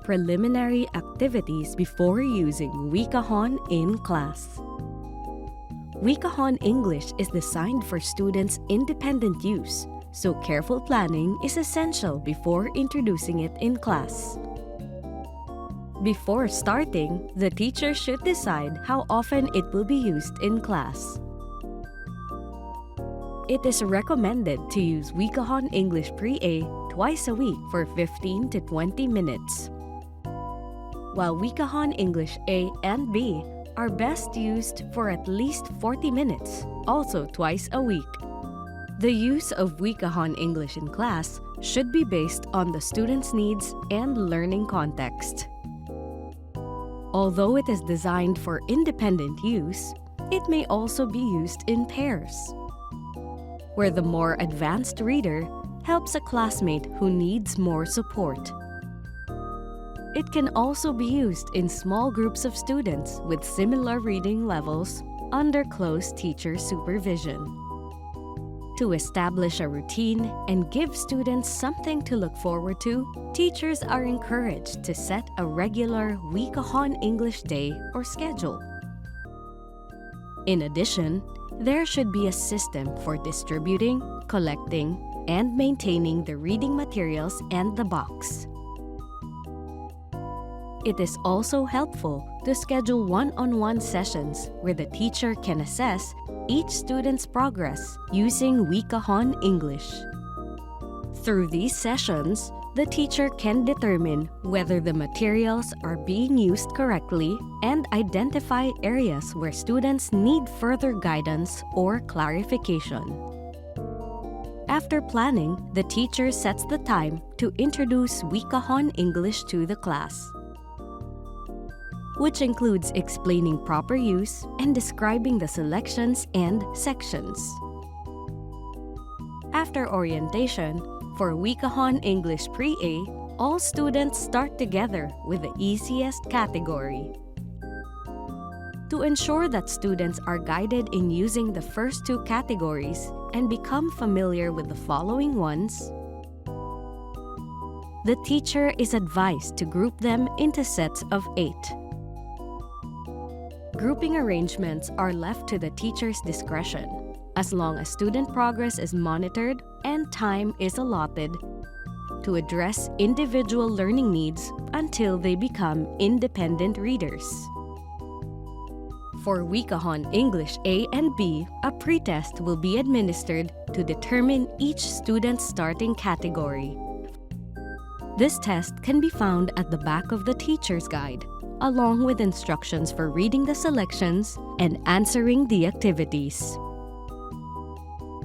preliminary activities before using WiKAHON in class. WiKAHON English is designed for students' independent use, so careful planning is essential before introducing it in class. Before starting, the teacher should decide how often it will be used in class. It is recommended to use WiKAHON English Pre-A twice a week for 15 to 20 minutes, while WiKAHON English A and B are best used for at least 40 minutes, also twice a week. The use of WiKAHON English in class should be based on the student's needs and learning context. Although it is designed for independent use, it may also be used in pairs, where the more advanced reader helps a classmate who needs more support. It can also be used in small groups of students with similar reading levels under close teacher supervision. To establish a routine and give students something to look forward to, teachers are encouraged to set a regular WiKAHON English day or schedule. In addition, there should be a system for distributing, collecting, and maintaining the reading materials and the box. It is also helpful to schedule one-on-one sessions where the teacher can assess each student's progress using WiKAHON English. Through these sessions, the teacher can determine whether the materials are being used correctly and identify areas where students need further guidance or clarification. After planning, the teacher sets the time to introduce WiKAHON English to the class, which includes explaining proper use and describing the selections and sections. After orientation, for WiKAHON English Pre-A, all students start together with the easiest category. To ensure that students are guided in using the first two categories and become familiar with the following ones, the teacher is advised to group them into sets of 8. Grouping arrangements are left to the teacher's discretion, as long as student progress is monitored and time is allotted to address individual learning needs until they become independent readers. For WiKAHON English A and B, a pretest will be administered to determine each student's starting category. This test can be found at the back of the teacher's guide, along with instructions for reading the selections and answering the activities.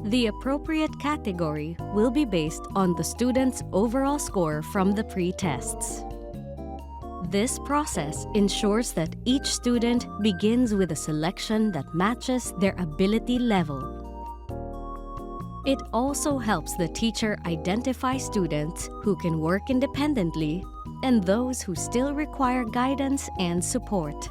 The appropriate category will be based on the student's overall score from the pre-tests. This process ensures that each student begins with a selection that matches their ability level. It also helps the teacher identify students who can work independently and those who still require guidance and support.